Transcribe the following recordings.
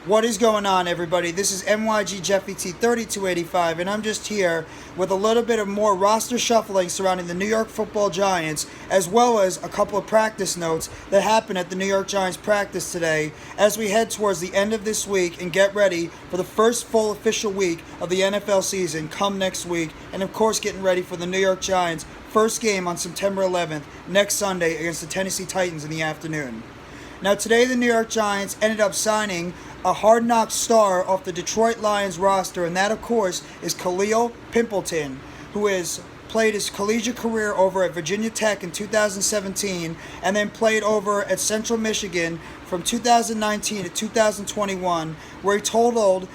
What is going on, everybody? This is MYG Jeffy T 3285, and I'm just here with a little bit of more roster shuffling surrounding the New York Football Giants, as well as a couple of practice notes that happened at the New York Giants practice today as we head towards the end of this week and get ready for the first full official week of the NFL season come next week, and of course getting ready for the New York Giants' first game on September 11th, next Sunday, against the Tennessee Titans in the afternoon. Now, today the New York Giants ended up signing a Hard Knocks star off the Detroit Lions roster, and that, of course, is Khalil Pimpleton, who has played his collegiate career over at Virginia Tech in 2017 and then played over at Central Michigan from 2019 to 2021, where he totaled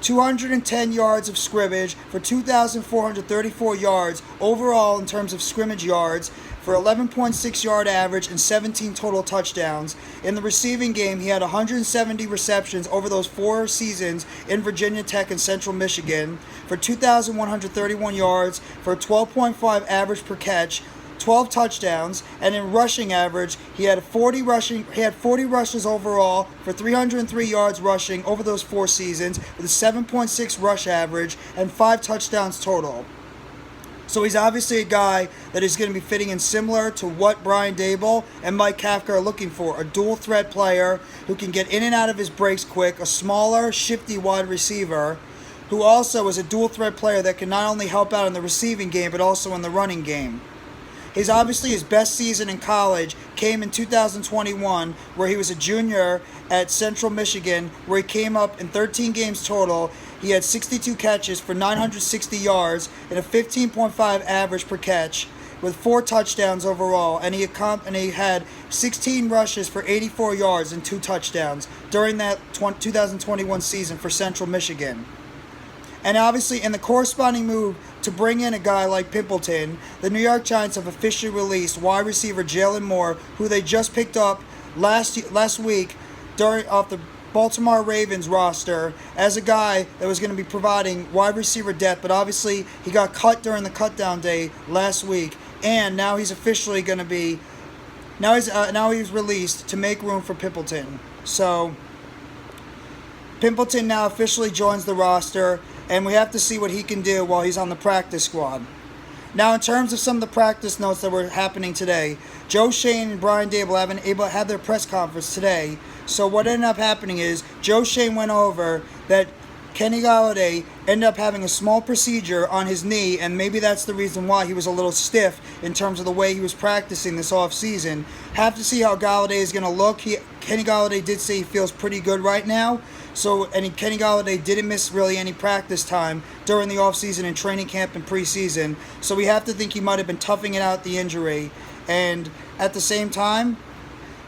210 yards of scrimmage for 2,434 yards overall in terms of scrimmage yards, for 11.6 yard average and 17 total touchdowns. In the receiving game, he had 170 receptions over those 4 seasons in Virginia Tech and Central Michigan for 2,131 yards, for a 12.5 average per catch, 12 touchdowns, and in rushing average, he had 40 rushes overall for 303 yards rushing over those 4 seasons with a 7.6 rush average and 5 touchdowns total. So he's obviously a guy that is going to be fitting in similar to what Brian Daboll and Mike Kafka are looking for, a dual threat player who can get in and out of his breaks quick, a smaller, shifty wide receiver who also is a dual threat player that can not only help out in the receiving game but also in the running game. His best season in college came in 2021, where he was a junior at Central Michigan, where he came up in 13 games total. He had 62 catches for 960 yards and a 15.5 average per catch with 4 touchdowns overall, and he had 16 rushes for 84 yards and 2 touchdowns during that 2021 season for Central Michigan. And obviously, in the corresponding move to bring in a guy like Pimpleton, the New York Giants have officially released wide receiver Jalen Moore, who they just picked up last week off the Baltimore Ravens roster as a guy that was going to be providing wide receiver depth. But obviously, he got cut during the cutdown day last week, and now he's officially going to be now he's released to make room for Pimpleton. So Pimpleton now officially joins the roster, and we have to see what he can do while he's on the practice squad. Now, in terms of some of the practice notes that were happening today, Joe Schoen and Brian Daboll haven't able to have their press conference today. So what ended up happening is Joe Schoen went over that Kenny Golladay ended up having a small procedure on his knee, and maybe that's the reason why he was a little stiff in terms of the way he was practicing this offseason. Have to see how Golladay is going to look. Kenny Golladay did say he feels pretty good right now. Kenny Golladay didn't miss really any practice time during the offseason and training camp and preseason. So we have to think he might have been toughing it out the injury. And at the same time,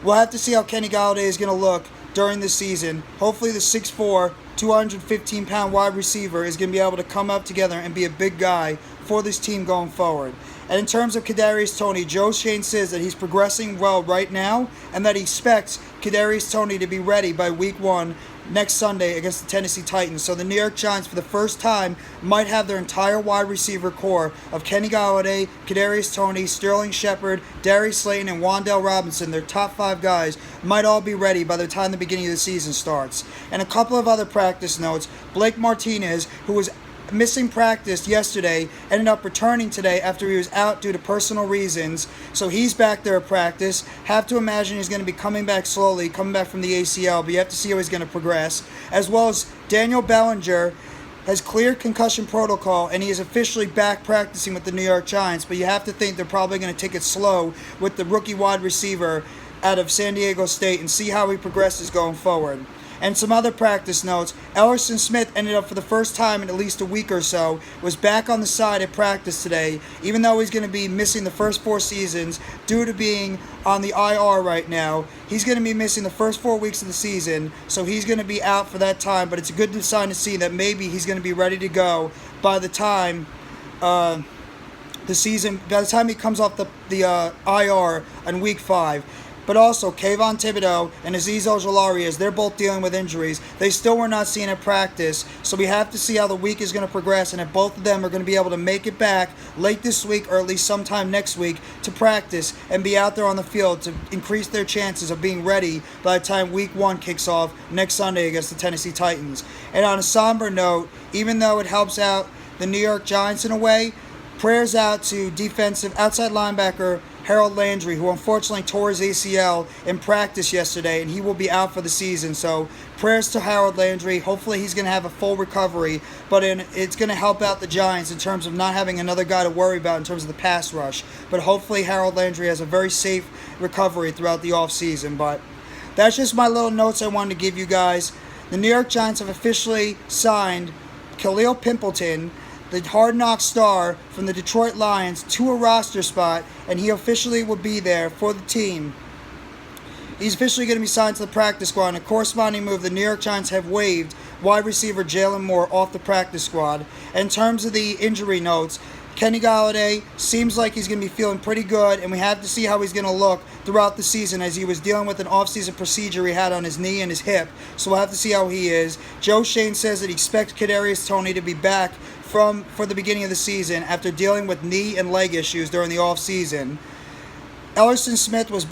we'll have to see how Kenny Golladay is going to look during the season. Hopefully the 6'4", 215-pound wide receiver is going to be able to come up together and be a big guy for this team going forward. And in terms of Cadarius Toney, Joe Schoen says that he's progressing well right now and that he expects Cadarius Toney to be ready by week 1 next Sunday against the Tennessee Titans. So the New York Giants, for the first time, might have their entire wide receiver core of Kenny Golladay, Kadarius Toney, Sterling Shepard, Darius Slayton, and Wan'Dale Robinson, their top 5 guys, might all be ready by the time the beginning of the season starts. And a couple of other practice notes. Blake Martinez, who was missing practice yesterday, ended up returning today after he was out due to personal reasons. So he's back there at practice. Have to imagine he's going to be coming back slowly, coming back from the ACL, but you have to see how he's going to progress. As well as Daniel Bellinger has cleared concussion protocol, and he is officially back practicing with the New York Giants, but you have to think they're probably going to take it slow with the rookie wide receiver out of San Diego State and see how he progresses going forward. And some other practice notes. Elerson Smith ended up, for the first time in at least a week or so, was back on the side at practice today, even though he's going to be missing the first 4 seasons due to being on the IR right now. He's going to be missing the first 4 weeks of the season, so he's going to be out for that time, but it's a good sign to see that maybe he's going to be ready to go by the time by the time he comes off the IR on week 5. but also Kayvon Thibodeaux and Azeez Ojulari, as they're both dealing with injuries. They still were not seen at practice, so we have to see how the week is going to progress and if both of them are going to be able to make it back late this week or at least sometime next week to practice and be out there on the field to increase their chances of being ready by the time Week 1 kicks off next Sunday against the Tennessee Titans. And on a somber note, even though it helps out the New York Giants in a way, prayers out to defensive outside linebacker Harold Landry, who unfortunately tore his ACL in practice yesterday, and he will be out for the season. So prayers to Harold Landry. Hopefully he's going to have a full recovery, but it's going to help out the Giants in terms of not having another guy to worry about in terms of the pass rush. But hopefully Harold Landry has a very safe recovery throughout the offseason. But that's just my little notes I wanted to give you guys. The New York Giants have officially signed Khalil Pimpleton, the Hard Knock star from the Detroit Lions, to a roster spot, and he officially will be there for the team. He's officially going to be signed to the practice squad. In a corresponding move, the New York Giants have waived wide receiver Jalen Moore off the practice squad. In terms of the injury notes, Kenny Golladay seems like he's going to be feeling pretty good, and we have to see how he's going to look throughout the season, as he was dealing with an offseason procedure he had on his knee and his hip. So we'll have to see how he is. Joe Shane says that he expects Cadarius Toney to be back for the beginning of the season after dealing with knee and leg issues during the offseason. Elerson Smith was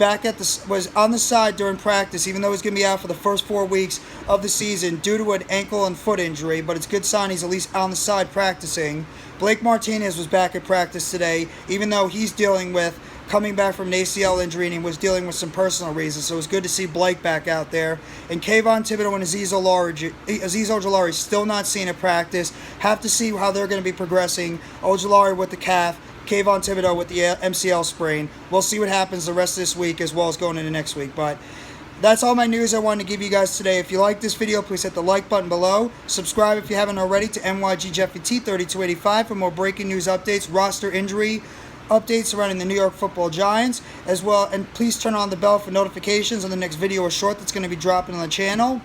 was on the side during practice, even though he's going to be out for the first 4 weeks of the season due to an ankle and foot injury, but it's a good sign he's at least on the side practicing. Blake Martinez was back at practice today, even though he's dealing with coming back from an ACL injury and he was dealing with some personal reasons, so it was good to see Blake back out there. And Kayvon Thibodeaux and Azeez Ojulari still not seen at practice. Have to see how they're going to be progressing. Ojulari with the calf, Kayvon Thibodeaux with the MCL sprain. We'll see what happens the rest of this week as well as going into next week. But that's all my news I wanted to give you guys today. If you like this video, please hit the like button below. Subscribe if you haven't already to MYG Jeffy T 3285 for more breaking news updates, roster injury updates surrounding the New York Football Giants as well. And please turn on the bell for notifications on the next video or short that's going to be dropping on the channel.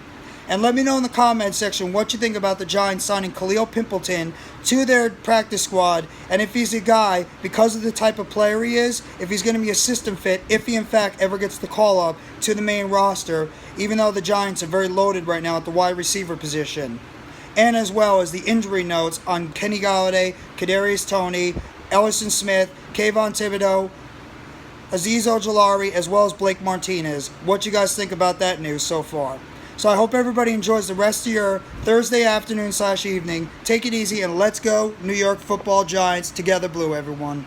And let me know in the comment section what you think about the Giants signing Khalil Pimpleton to their practice squad, and if he's a guy, because of the type of player he is, if he's going to be a system fit, if he in fact ever gets the call up to the main roster, even though the Giants are very loaded right now at the wide receiver position. And as well as the injury notes on Kenny Golladay, Cadarius Toney, Elerson Smith, Kayvon Thibodeaux, Azeez Ojulari, as well as Blake Martinez. What you guys think about that news so far? So I hope everybody enjoys the rest of your Thursday afternoon / evening. Take it easy and let's go New York Football Giants. Together blue, everyone.